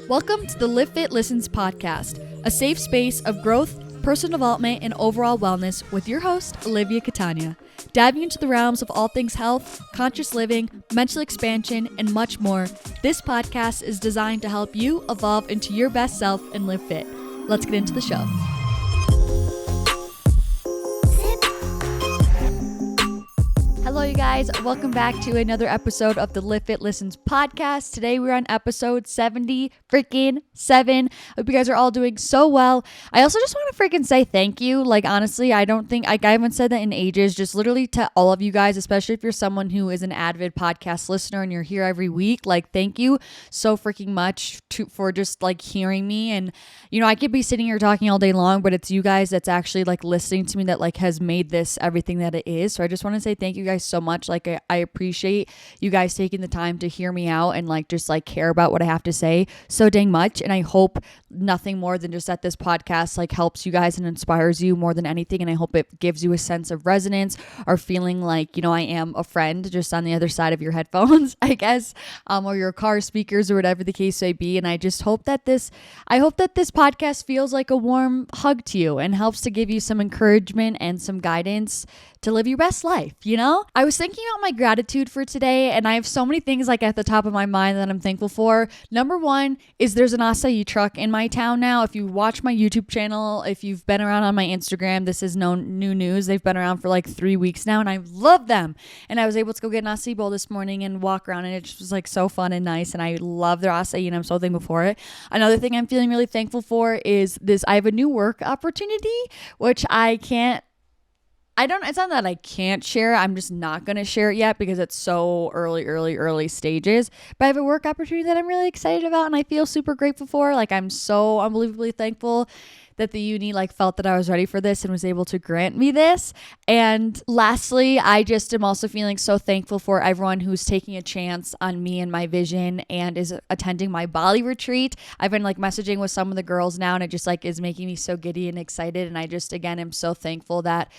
Welcome to the Livfiit Listens podcast, a safe space of growth, personal development, and overall wellness with your host, Olivia Catania. Diving into the realms of all things health, conscious living, mental expansion, and much more, this podcast is designed to help you evolve into your best self and live fit. Let's get into the show. Hello, you guys. Welcome back to another episode of the Livfiit Listens podcast. Today we're on episode 70 freaking 7. Hope you guys are all doing so well. I also just want to freaking say thank you. Like, honestly, I haven't said that in ages. Just literally to all of you guys, especially if you're someone who is an avid podcast listener and you're here every week. Like, thank you so freaking much for just like hearing me. And, you know, I could be sitting here talking all day long, but it's you guys that's actually like listening to me that like has made this everything that it is. So I just want to say thank you guys so much. Like, I appreciate you guys taking the time to hear me out and like just like care about what I have to say so dang much. And I hope nothing more than just that this podcast like helps you guys and inspires you more than anything. And I hope it gives you a sense of resonance or feeling like, you know, I am a friend just on the other side of your headphones, I guess, or your car speakers or whatever the case may be. And I just hope that this podcast feels like a warm hug to you and helps to give you some encouragement and some guidance to live your best life, you know? I was thinking about my gratitude for today, and I have so many things like at the top of my mind that I'm thankful for. Number one is there's an acai truck in my town now. If you watch my YouTube channel, if you've been around on my Instagram, this is no new news. They've been around for like 3 weeks now, and I love them. And I was able to go get an acai bowl this morning and walk around, and it just was like so fun and nice, and I love their acai, and I'm so thankful for it. Another thing I'm feeling really thankful for is this. I have a new work opportunity, which it's not that I can't share. I'm just not going to share it yet because it's so early stages. But I have a work opportunity that I'm really excited about and I feel super grateful for. Like, I'm so unbelievably thankful that the uni like felt that I was ready for this and was able to grant me this. And lastly, I just am also feeling so thankful for everyone who's taking a chance on me and my vision and is attending my Bali retreat. I've been like messaging with some of the girls now, and it just like is making me so giddy and excited. And I just, again, am so thankful that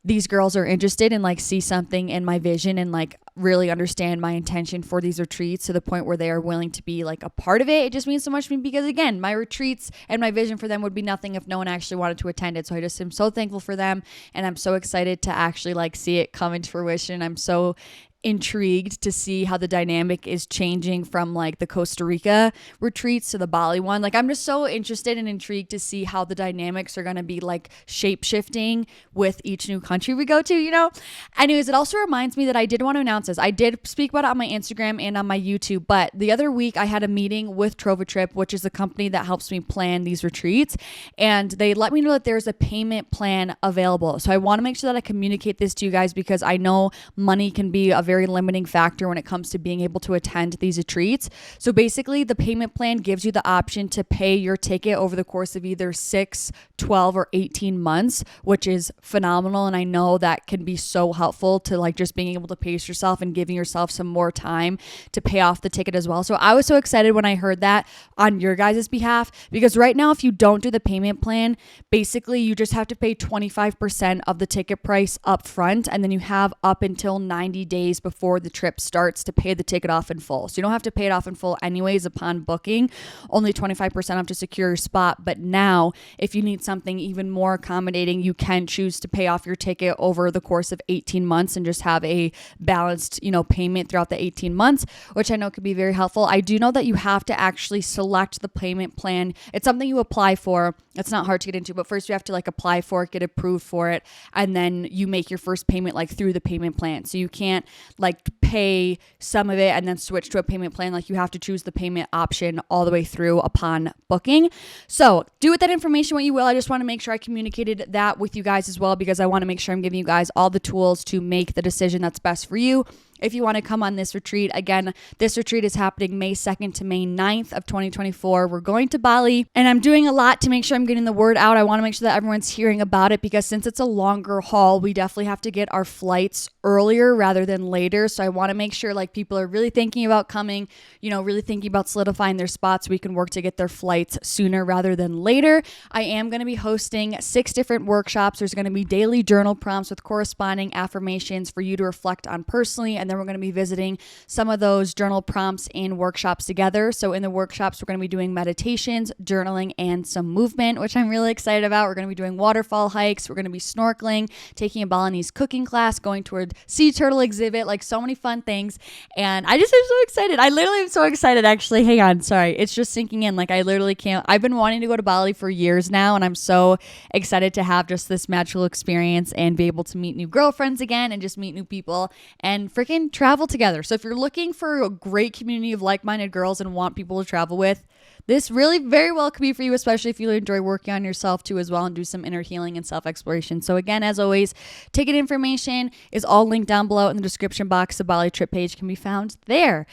these girls are interested and like see something in my vision and like really understand my intention for these retreats to the point where they are willing to be like a part of it. It just means so much to me because, again, my retreats and my vision for them would be nothing if no one actually wanted to attend it. So I just am so thankful for them, and I'm so excited to actually like see it come into fruition. I'm so intrigued to see how the dynamic is changing from like the Costa Rica retreats to the Bali one. Like, I'm just so interested and intrigued to see how the dynamics are going to be like shape shifting with each new country we go to, you know? Anyways, it also reminds me that I did want to announce this. I did speak about it on my Instagram and on my YouTube, but the other week I had a meeting with Trip, which is the company that helps me plan these retreats. And they let me know that there's a payment plan available. So I want to make sure that I communicate this to you guys because I know money can be a very limiting factor when it comes to being able to attend these retreats. So basically, the payment plan gives you the option to pay your ticket over the course of either 6, 12, or 18 months, which is phenomenal. And I know that can be so helpful to like just being able to pace yourself and giving yourself some more time to pay off the ticket as well. So I was so excited when I heard that on your guys' behalf, because right now, if you don't do the payment plan, basically you just have to pay 25% of the ticket price up front, and then you have up until 90 days before the trip starts to pay the ticket off in full. So you don't have to pay it off in full anyways upon booking, only 25% off to secure your spot. But now, if you need something even more accommodating, you can choose to pay off your ticket over the course of 18 months and just have a balanced, you know, payment throughout the 18 months, which I know could be very helpful. I do know that you have to actually select the payment plan. It's something you apply for. It's not hard to get into, but first you have to like apply for it, get approved for it, and then you make your first payment like through the payment plan. So you can't like pay some of it and then switch to a payment plan. Like, you have to choose the payment option all the way through upon booking. So do with that information what you will. I just want to make sure I communicated that with you guys as well, because I want to make sure I'm giving you guys all the tools to make the decision that's best for you. If you want to come on this retreat, again, this retreat is happening May 2nd to May 9th of 2024. We're going to Bali, and I'm doing a lot to make sure I'm getting the word out. I want to make sure that everyone's hearing about it, because since it's a longer haul, we definitely have to get our flights earlier rather than later. So I want to make sure like people are really thinking about coming, you know, really thinking about solidifying their spots. We can work to get their flights sooner rather than later. I am going to be hosting 6 different workshops. There's going to be daily journal prompts with corresponding affirmations for you to reflect on personally, and And then we're going to be visiting some of those journal prompts in workshops together. So in the workshops, we're going to be doing meditations, journaling, and some movement, which I'm really excited about. We're going to be doing waterfall hikes. We're going to be snorkeling, taking a Balinese cooking class, going toward sea turtle exhibit, like so many fun things. And I just am so excited. I literally am so excited, actually. Hang on. Sorry. It's just sinking in. Like I literally can't. I've been wanting to go to Bali for years now, and I'm so excited to have just this magical experience and be able to meet new girlfriends again and just meet new people and freaking travel together. So if you're looking for a great community of like-minded girls and want people to travel with, this really very well could be for you, especially if you enjoy working on yourself too as well and do some inner healing and self-exploration. So again, as always, ticket information is all linked down below in the description box. The Bali trip page can be found there.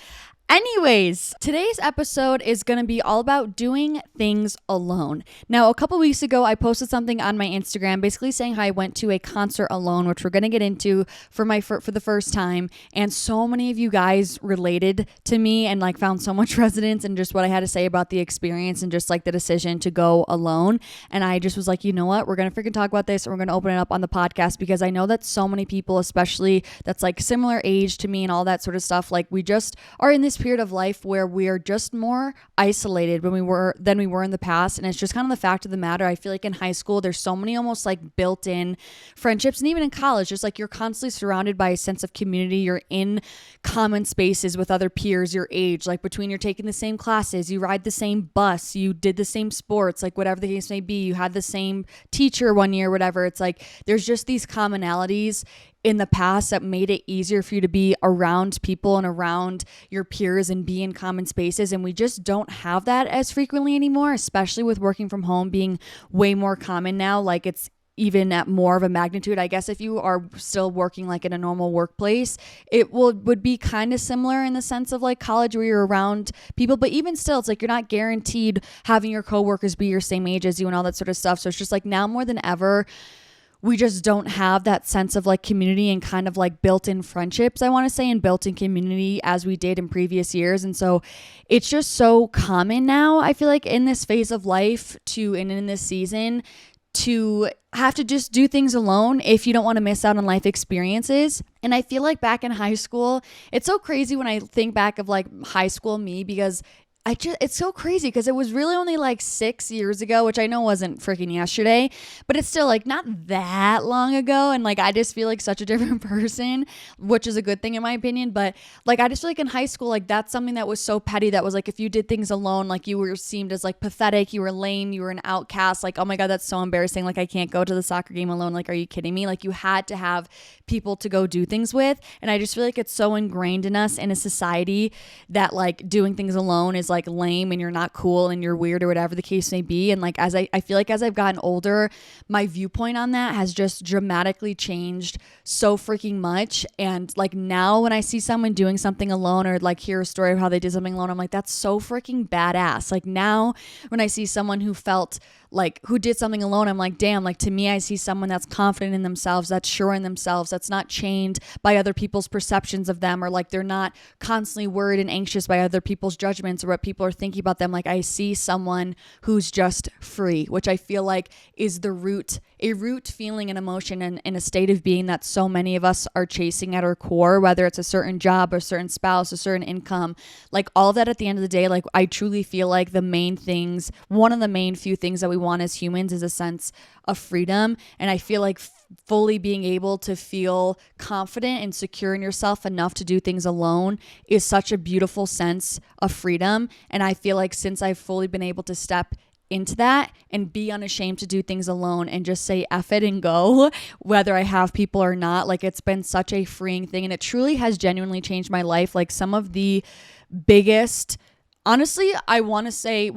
Anyways, today's episode is going to be all about doing things alone. Now, a couple weeks ago, I posted something on my Instagram basically saying how I went to a concert alone, which we're going to get into for the first time. And so many of you guys related to me and like found so much resonance in just what I had to say about the experience and just like the decision to go alone. And I just was like, you know what? We're going to freaking talk about this and we're going to open it up on the podcast because I know that so many people, especially that's like similar age to me and all that sort of stuff, like we just are in this period of life where we are just more isolated than we were in the past. And it's just kind of the fact of the matter. I feel like in high school, there's so many almost like built-in friendships, and even in college, just like you're constantly surrounded by a sense of community. You're in common spaces with other peers your age, like between you're taking the same classes, you ride the same bus, you did the same sports, like whatever the case may be, you had the same teacher one year, whatever. It's like there's just these commonalities in the past that made it easier for you to be around people and around your peers and be in common spaces. And we just don't have that as frequently anymore, especially with working from home being way more common now. Like it's even at more of a magnitude. I guess if you are still working like in a normal workplace, it would be kind of similar in the sense of like college where you're around people, but even still, it's like you're not guaranteed having your coworkers be your same age as you and all that sort of stuff. So it's just like now more than ever, we just don't have that sense of like community and kind of like built-in friendships, I want to say, and built-in community as we did in previous years. And so it's just so common now, I feel like, in this phase of life and in this season to have to just do things alone if you don't want to miss out on life experiences. And I feel like back in high school, it's so crazy when I think back of like high school me, because it's so crazy because it was really only like 6 years ago, which I know wasn't freaking yesterday, but it's still like not that long ago. And like, I just feel like such a different person, which is a good thing in my opinion. But like, I just feel like in high school, like that's something that was so petty. That was like, if you did things alone, like you were seemed as like pathetic, you were lame, you were an outcast. Like, oh my God, that's so embarrassing. Like I can't go to the soccer game alone. Like, are you kidding me? Like you had to have people to go do things with. And I just feel like it's so ingrained in us in a society that like doing things alone is like lame and you're not cool and you're weird or whatever the case may be. And like, I feel like as I've gotten older, my viewpoint on that has just dramatically changed so freaking much. And like now when I see someone doing something alone or like hear a story of how they did something alone, I'm like, that's so freaking badass. Like now when I see someone who did something alone, I'm like, damn, like to me, I see someone that's confident in themselves, that's sure in themselves, that's not chained by other people's perceptions of them, or like they're not constantly worried and anxious by other people's judgments or what people are thinking about them. Like I see someone who's just free, which I feel like is a root feeling and emotion and a state of being that so many of us are chasing at our core, whether it's a certain job, a certain spouse, a certain income, like all of that at the end of the day. Like I truly feel like one of the main few things that we want as humans is a sense of freedom. And I feel like fully being able to feel confident and secure in yourself enough to do things alone is such a beautiful sense of freedom. And I feel like since I've fully been able to step into that and be unashamed to do things alone and just say F it and go, whether I have people or not, like it's been such a freeing thing. And it truly has genuinely changed my life. Like some of the biggest, honestly, I don't want to say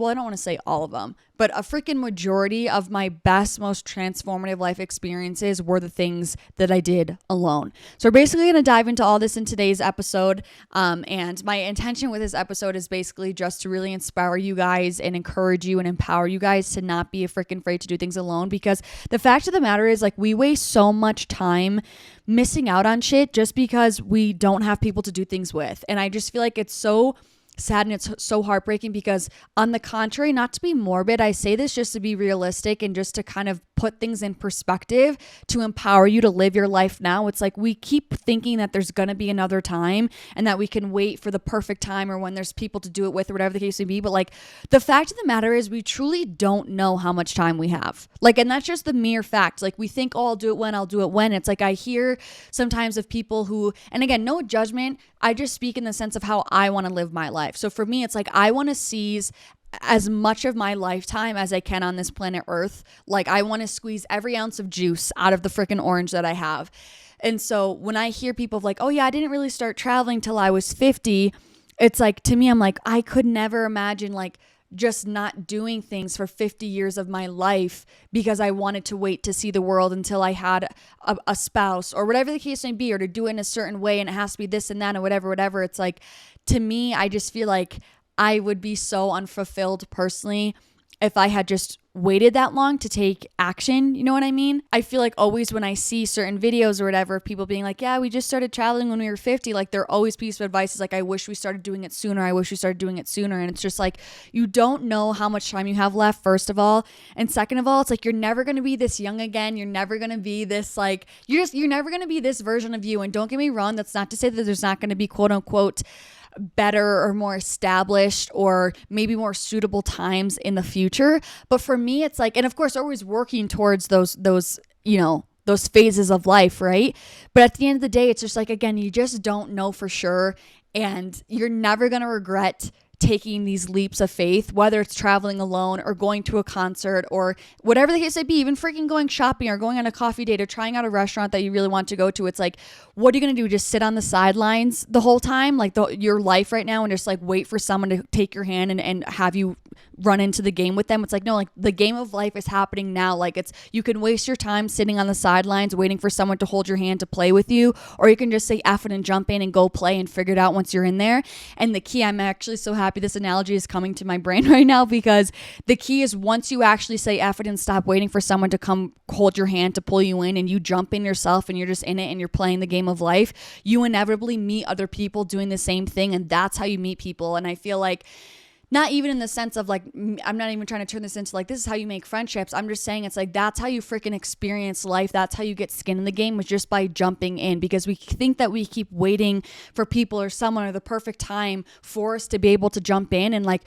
all of them, but a freaking majority of my best, most transformative life experiences were the things that I did alone. So we're basically going to dive into all this in today's episode. And my intention with this episode is basically just to really inspire you guys and encourage you and empower you guys to not be freaking afraid to do things alone. Because the fact of the matter is, like, we waste so much time missing out on shit just because we don't have people to do things with. And I just feel like it's so sad and it's so heartbreaking because, on the contrary, not to be morbid, I say this just to be realistic and just to kind of put things in perspective to empower you to live your life now. It's like we keep thinking that there's going to be another time and that we can wait for the perfect time or when there's people to do it with or whatever the case may be. But like, the fact of the matter is we truly don't know how much time we have. Like, and that's just the mere fact. Like, we think, oh, I'll do it when. It's like I hear sometimes of people who, and again, no judgment, I just speak in the sense of how I want to live my life. So for me, it's like I want to seize as much of my lifetime as I can on this planet Earth. Like, I want to squeeze every ounce of juice out of the freaking orange that I have. And so when I hear people like, oh yeah, I didn't really start traveling till I was 50, it's like, to me, I'm like, I could never imagine like just not doing things for 50 years of my life because I wanted to wait to see the world until I had a spouse or whatever the case may be, or to do it in a certain way and it has to be this and that and whatever. It's like, to me, I just feel like I would be so unfulfilled personally if I had just waited that long to take action. You know what I mean? I feel like always when I see certain videos or whatever of people being like, yeah, we just started traveling when we were 50, like their always piece of advice is like, I wish we started doing it sooner. I wish we started doing it sooner. And it's just like, you don't know how much time you have left, first of all. And second of all, it's like, you're never going to be this young again. You're never going to be this like, you're never going to be this version of you. And don't get me wrong, that's not to say that there's not going to be quote unquote better or more established or maybe more suitable times in the future. But for me, it's like, and of course, always working towards those, you know, those phases of life, right? But at the end of the day, it's just like, again, you just don't know for sure. And you're never going to regret taking these leaps of faith, whether it's traveling alone or going to a concert or whatever the case may be, even freaking going shopping or going on a coffee date or trying out a restaurant that you really want to go to. It's like, what are you going to do? Just sit on the sidelines the whole time, like your life right now, and just like wait for someone to take your hand and have you run into the game with them? It's like, no, like the game of life is happening now. Like, it's, you can waste your time sitting on the sidelines waiting for someone to hold your hand to play with you, or you can just say F it and jump in and go play and figure it out once you're in there. And the key, I'm actually so happy this analogy is coming to my brain right now, because the key is once you actually say F it and stop waiting for someone to come hold your hand to pull you in, and you jump in yourself and you're just in it and you're playing the game of life, you inevitably meet other people doing the same thing. And that's how you meet people. And I feel like, not even in the sense of like, I'm not even trying to turn this into like, this is how you make friendships. I'm just saying it's like, that's how you freaking experience life. That's how you get skin in the game, was just by jumping in, because we think that we keep waiting for people or someone or the perfect time for us to be able to jump in. And like,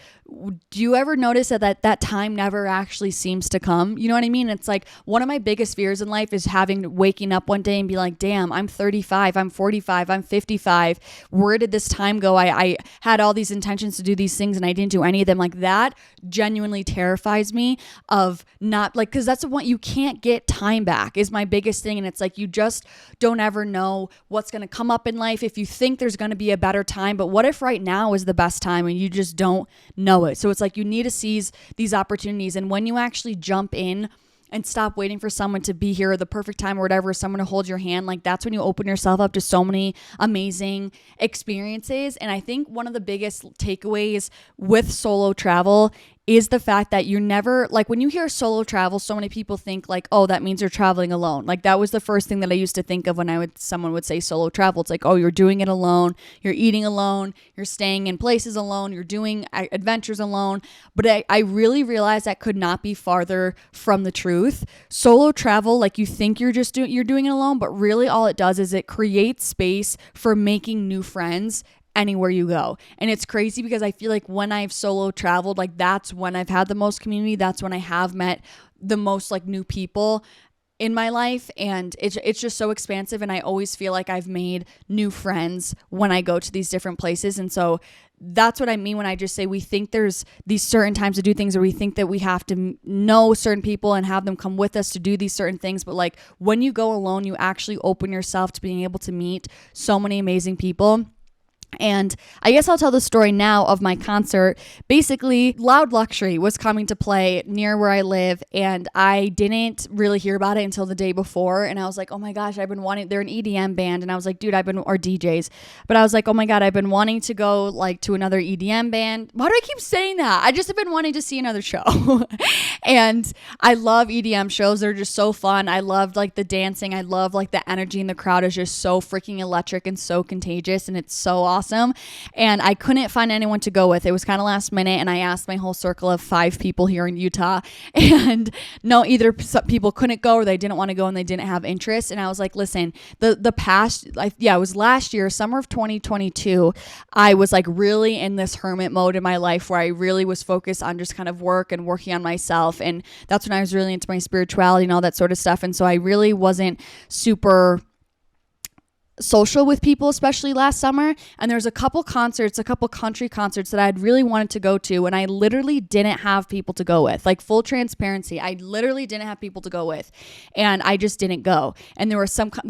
do you ever notice that time never actually seems to come? You know what I mean? It's like, one of my biggest fears in life is waking up one day and be like, damn, I'm 35, I'm 45, I'm 55. Where did this time go? I had all these intentions to do these things and I didn't do any of them. Like, that genuinely terrifies me, of not like, because that's what you can't get time back is my biggest thing. And it's like, you just don't ever know what's going to come up in life. If you think there's going to be a better time, but what if right now is the best time and you just don't know it? So it's like, you need to seize these opportunities. And when you actually jump in and stop waiting for someone to be here, or the perfect time or whatever, someone to hold your hand, like that's when you open yourself up to so many amazing experiences. And I think one of the biggest takeaways with solo travel is the fact that you're never, like, when you hear solo travel, so many people think like, oh, that means you're traveling alone. Like, that was the first thing that I used to think of when someone would say solo travel. It's like, oh, you're doing it alone, you're eating alone, you're staying in places alone, you're doing adventures alone. But I really realized that could not be farther from the truth. Solo travel, like, you think you're doing it alone, but really all it does is it creates space for making new friends anywhere you go. And it's crazy because I feel like when I've solo traveled, like, that's when I've had the most community. That's when I have met the most like new people in my life. And it's just so expansive. And I always feel like I've made new friends when I go to these different places. And so that's what I mean when I just say we think there's these certain times to do things, or we think that we have to know certain people and have them come with us to do these certain things. But like, when you go alone, you actually open yourself to being able to meet so many amazing people. And I guess I'll tell the story now of my concert. Basically, Loud Luxury was coming to play near where I live, and I didn't really hear about it until the day before. And I was like, oh my gosh, they're an EDM band. And I was like, dude, or DJs. But I was like, oh my God, I've been wanting to go like to another EDM band. Why do I keep saying that? I just have been wanting to see another show. And I love EDM shows. They're just so fun. I love like the dancing. I love like the energy in the crowd is just so freaking electric and so contagious. And it's so awesome. awesome. And I couldn't find anyone to go with. It was kind of last minute, and I asked my whole circle of 5 people here in Utah, and no, either people couldn't go or they didn't want to go and they didn't have interest. And I was like, listen, the past, it was last year, summer of 2022, I was like really in this hermit mode in my life where I really was focused on just kind of work and working on myself. And that's when I was really into my spirituality and all that sort of stuff. And so I really wasn't super social with people, especially last summer. And there's a couple country concerts that I had really wanted to go to, and I literally didn't have people to go with. Like, full transparency, I literally didn't have people to go with, and I just didn't go. And there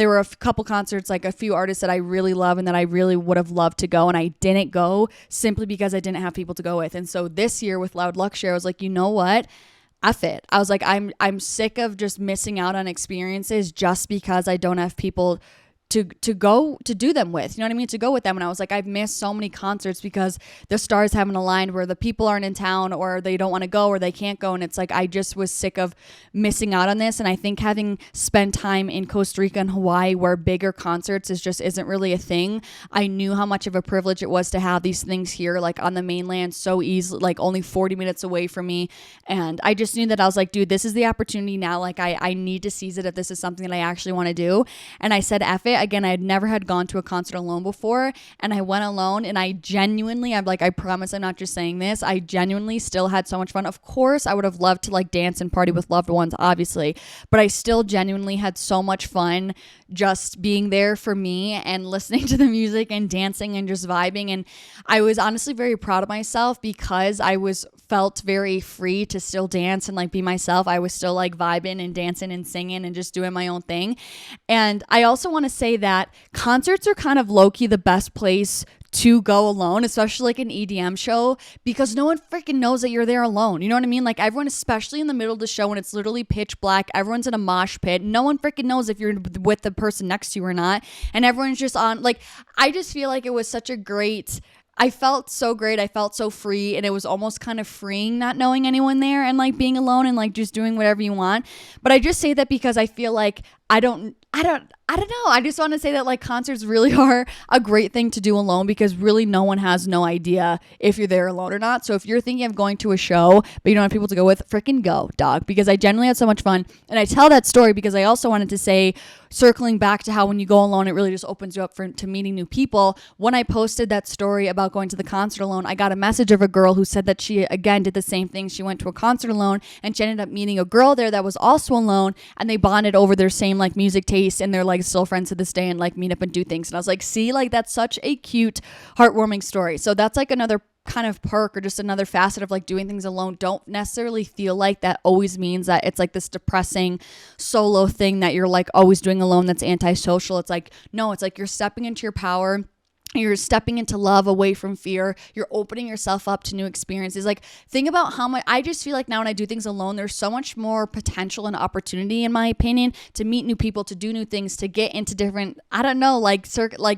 were a couple concerts, like a few artists that I really love and that I really would have loved to go, and I didn't go simply because I didn't have people to go with. And so this year with Loud Luxury, I was like, you know what? F it. I was like, I'm sick of just missing out on experiences just because I don't have people to go to do them with, you know what I mean, to go with them. And I was like, I've missed so many concerts because the stars haven't aligned, where the people aren't in town, or they don't want to go, or they can't go. And it's like, I just was sick of missing out on this. And I think having spent time in Costa Rica and Hawaii, where bigger concerts isn't really a thing, I knew how much of a privilege it was to have these things here, like on the mainland, so easily, like only 40 minutes away from me. And I just knew that I was like, dude, this is the opportunity now. Like, I need to seize it if this is something that I actually want to do. And I said, F it. Again, I had never had gone to a concert alone before, and I went alone, and I genuinely, I'm like, I promise I'm not just saying this, I genuinely still had so much fun. Of course, I would have loved to like dance and party with loved ones, obviously, but I still genuinely had so much fun just being there for me and listening to the music and dancing and just vibing. And I was honestly very proud of myself because I felt very free to still dance and like be myself. I was still like vibing and dancing and singing and just doing my own thing. And I also want to say that concerts are kind of low-key the best place to go alone, especially like an EDM show, because no one freaking knows that you're there alone. You know what I mean? Like, everyone, especially in the middle of the show when it's literally pitch black, everyone's in a mosh pit. No one freaking knows if you're with the person next to you or not. And everyone's just on, like, I just feel like it was such a great, I felt so great. I felt so free, and it was almost kind of freeing not knowing anyone there and like being alone and like just doing whatever you want. But I just say that because I feel like I don't know. I just want to say that like concerts really are a great thing to do alone, because really no one has no idea if you're there alone or not. So if you're thinking of going to a show but you don't have people to go with, freaking go, dog, because I genuinely had so much fun. And I tell that story because I also wanted to say, circling back to how when you go alone, it really just opens you up to meeting new people. When I posted that story about going to the concert alone, I got a message of a girl who said that she again did the same thing. She went to a concert alone, and she ended up meeting a girl there that was also alone, and they bonded over their same like music taste, and they're like still friends to this day and like meet up and do things. And I was like, see, like that's such a cute, heartwarming story. So that's like another kind of perk, or just another facet of like doing things alone. Don't necessarily feel like that always means that it's like this depressing solo thing that you're like always doing alone that's antisocial. It's like, no, it's like you're stepping into your power. You're stepping into love away from fear. You're opening yourself up to new experiences. Like, think about how much, I just feel like now when I do things alone, there's so much more potential and opportunity, in my opinion, to meet new people, to do new things, to get into different, I don't know, like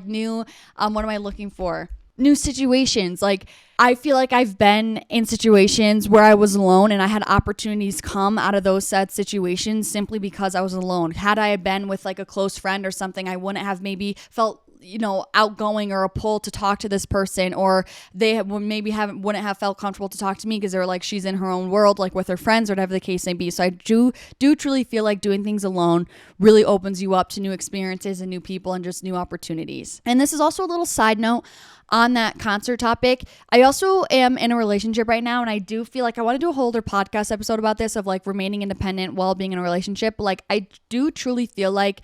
new, what am I looking for? New situations. Like, I feel like I've been in situations where I was alone, and I had opportunities come out of those sad situations simply because I was alone. Had I been with like a close friend or something, I wouldn't have maybe felt, you know, outgoing or a pull to talk to this person, or they wouldn't have felt comfortable to talk to me because they're like, she's in her own world, like with her friends or whatever the case may be. So I do truly feel like doing things alone really opens you up to new experiences and new people and just new opportunities. And this is also a little side note on that concert topic. I also am in a relationship right now, and I do feel like I want to do a whole other podcast episode about this, of like remaining independent while being in a relationship. Like, I do truly feel like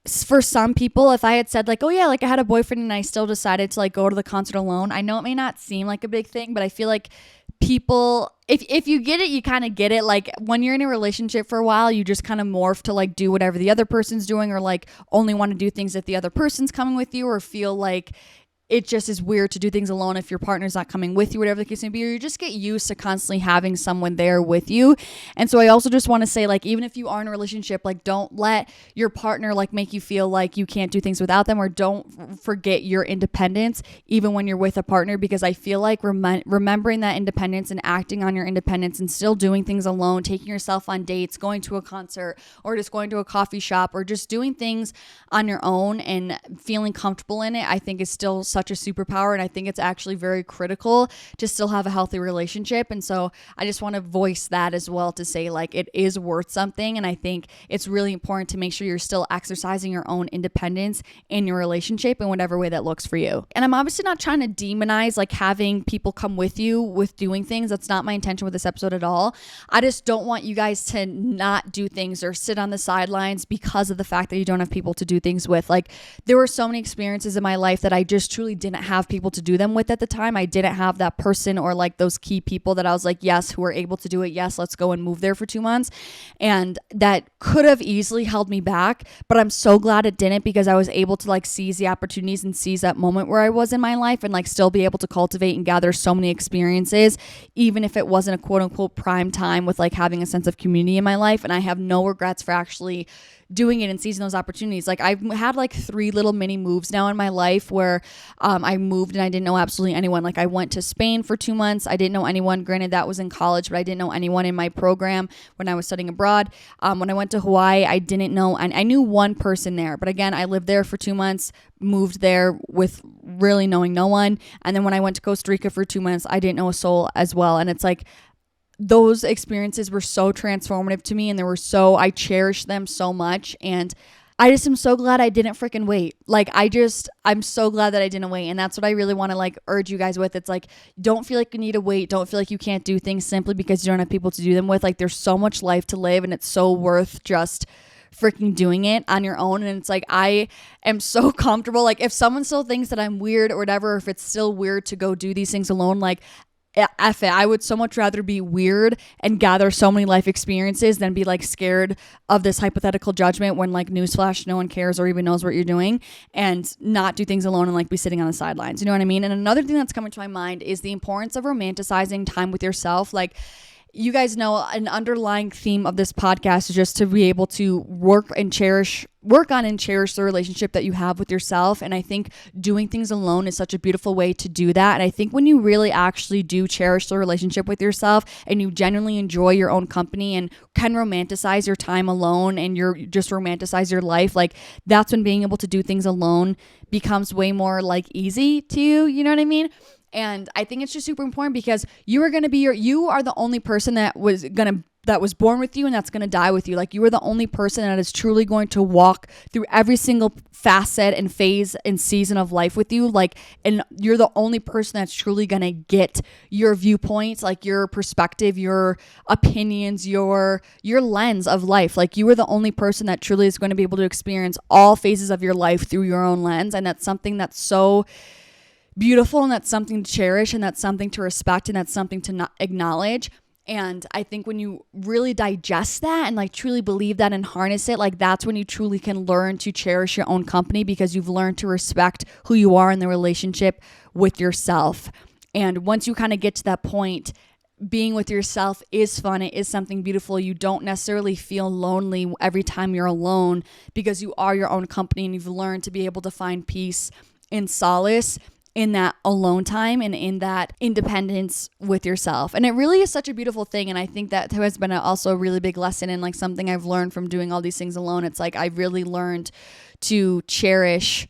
for some people, if I had said like, oh yeah, like I had a boyfriend and I still decided to like go to the concert alone, I know it may not seem like a big thing, but I feel like people, if you get it, you kind of get it. Like, when you're in a relationship for a while, you just kind of morph to like do whatever the other person's doing, or like only want to do things if the other person's coming with you, or feel like it just is weird to do things alone if your partner's not coming with you, whatever the case may be, or you just get used to constantly having someone there with you. And so I also just want to say, like, even if you are in a relationship, like, don't let your partner like make you feel like you can't do things without them, or don't forget your independence even when you're with a partner, because I feel like remembering that independence and acting on your independence and still doing things alone, taking yourself on dates, going to a concert, or just going to a coffee shop, or just doing things on your own and feeling comfortable in it, I think is still such a superpower. And I think it's actually very critical to still have a healthy relationship. And so I just want to voice that as well, to say like it is worth something. And I think it's really important to make sure you're still exercising your own independence in your relationship in whatever way that looks for you. And I'm obviously not trying to demonize like having people come with you with doing things. That's not my intention with this episode at all. I just don't want you guys to not do things or sit on the sidelines because of the fact that you don't have people to do things with. Like, there were so many experiences in my life that I just truly didn't have people to do them with at the time. I didn't have that person or like those key people that I was like, yes, who are able to do it. Yes, let's go and move there for 2 months. And that could have easily held me back, but I'm so glad it didn't, because I was able to like seize the opportunities and seize that moment where I was in my life and like still be able to cultivate and gather so many experiences, even if it wasn't a quote unquote prime time with like having a sense of community in my life. And I have no regrets for actually doing it and seizing those opportunities. Like, I've had like 3 little mini moves now in my life where I moved and I didn't know absolutely anyone. Like, I went to Spain for 2 months. I didn't know anyone. Granted, that was in college, but I didn't know anyone in my program when I was studying abroad. When I went to Hawaii, I didn't know, and I knew one person there. But again, I lived there for 2 months, moved there with really knowing no one. And then when I went to Costa Rica for 2 months, I didn't know a soul as well. And it's like, those experiences were so transformative to me, and I cherished them so much. And I just am so glad I didn't freaking wait. Like, I'm so glad that I didn't wait. And that's what I really want to like urge you guys with. It's like, don't feel like you need to wait. Don't feel like you can't do things simply because you don't have people to do them with. Like, there's so much life to live, and it's so worth just freaking doing it on your own. And it's like, I am so comfortable. Like, if someone still thinks that I'm weird or whatever, or if it's still weird to go do these things alone, like, F it. I would so much rather be weird and gather so many life experiences than be like scared of this hypothetical judgment when, like, newsflash, no one cares or even knows what you're doing, and not do things alone and like be sitting on the sidelines. You know what I mean? And another thing that's coming to my mind is the importance of romanticizing time with yourself. Like, you guys know an underlying theme of this podcast is just to be able to work on and cherish the relationship that you have with yourself. And I think doing things alone is such a beautiful way to do that. And I think when you really actually do cherish the relationship with yourself, and you genuinely enjoy your own company and can romanticize your time alone, and you're just romanticize your life, like, that's when being able to do things alone becomes way more like easy to you. You know what I mean? And I think it's just super important, because you are the only person that was born with you and that's going to die with you. Like, you are the only person that is truly going to walk through every single facet and phase and season of life with you. Like, and you're the only person that's truly going to get your viewpoints, like your perspective, your opinions, your lens of life. Like, you are the only person that truly is going to be able to experience all phases of your life through your own lens. And that's something that's so beautiful, and that's something to cherish, and that's something to respect, and that's something to not acknowledge. And I think when you really digest that and like truly believe that and harness it, like, that's when you truly can learn to cherish your own company, because you've learned to respect who you are in the relationship with yourself. And once you kind of get to that point, being with yourself is fun. It is something beautiful. You don't necessarily feel lonely every time you're alone, because you are your own company, and you've learned to be able to find peace and solace in that alone time and in that independence with yourself. And it really is such a beautiful thing. And I think that has been also a really big lesson, and like something I've learned from doing all these things alone. It's like, I've really learned to cherish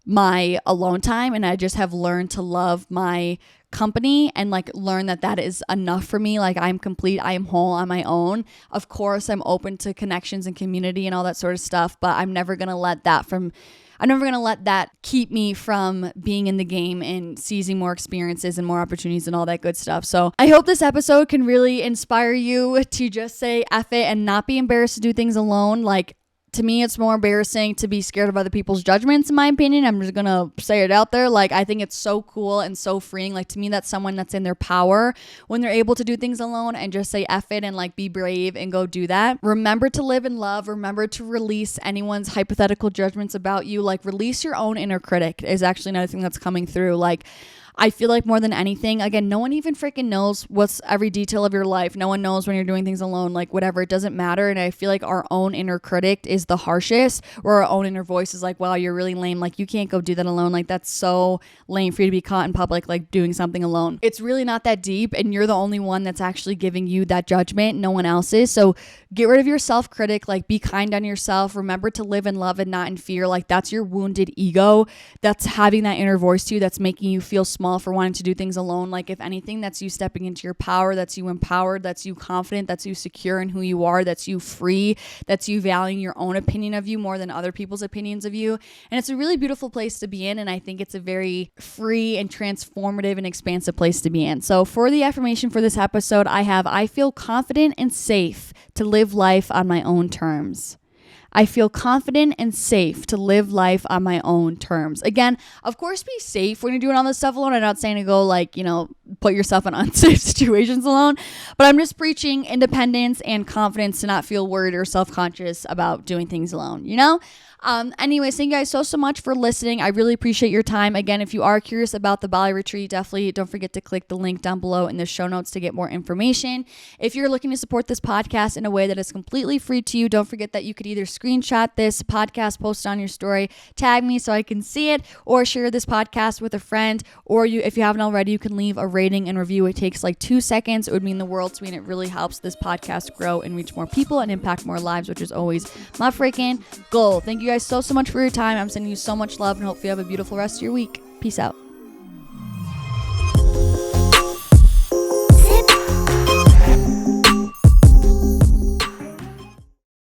my alone time, and I just have learned to love my company and like learn that is enough for me. Like, I'm complete, I am whole on my own. Of course, I'm open to connections and community and all that sort of stuff, but I'm never going to let that keep me from being in the game and seizing more experiences and more opportunities and all that good stuff. So I hope this episode can really inspire you to just say F it and not be embarrassed to do things alone. Like, to me, it's more embarrassing to be scared of other people's judgments, in my opinion. I'm just going to say it out there. Like, I think it's so cool and so freeing. Like, to me, that's someone that's in their power when they're able to do things alone and just say F it and like be brave and go do that. Remember to live in love. Remember to release anyone's hypothetical judgments about you. Like, release your own inner critic is actually another thing that's coming through. Like, I feel like more than anything, again, no one even freaking knows what's every detail of your life. No one knows when you're doing things alone, like whatever, it doesn't matter. And I feel like our own inner critic is the harshest, or our own inner voice is like, wow, you're really lame. Like you can't go do that alone. Like that's so lame for you to be caught in public, like doing something alone. It's really not that deep. And you're the only one that's actually giving you that judgment. No one else is. So get rid of your self-critic, like be kind on yourself. Remember to live in love and not in fear. Like that's your wounded ego. That's having that inner voice to you that's making you feel small for wanting to do things alone. Like if anything, that's you stepping into your power, that's you empowered, that's you confident, that's you secure in who you are, that's you free, that's you valuing your own opinion of you more than other people's opinions of you. And it's a really beautiful place to be in. And I think it's a very free and transformative and expansive place to be in. So for the affirmation for this episode, I feel confident and safe to live life on my own terms. I feel confident and safe to live life on my own terms. Again, of course, be safe when you're doing all this stuff alone. I'm not saying to go put yourself in unsafe situations alone, but I'm just preaching independence and confidence to not feel worried or self-conscious about doing things alone, Anyways, thank you guys so much for listening. I really appreciate your time. Again, if you are curious about the Bali retreat, definitely don't forget to click the link down below in the show notes to get more information. If you're looking to support this podcast in a way that is completely free to you, don't forget that you could either screenshot this podcast, post it on your story, tag me so I can see it, or share this podcast with a friend, or if you haven't already, you can leave a rating and review. It takes like 2 seconds. It would mean the world to me, and it really helps this podcast grow and reach more people and impact more lives, which is always my freaking goal. Thank you guys so much for your time. I'm sending you so much love and hope you have a beautiful rest of your week. Peace out.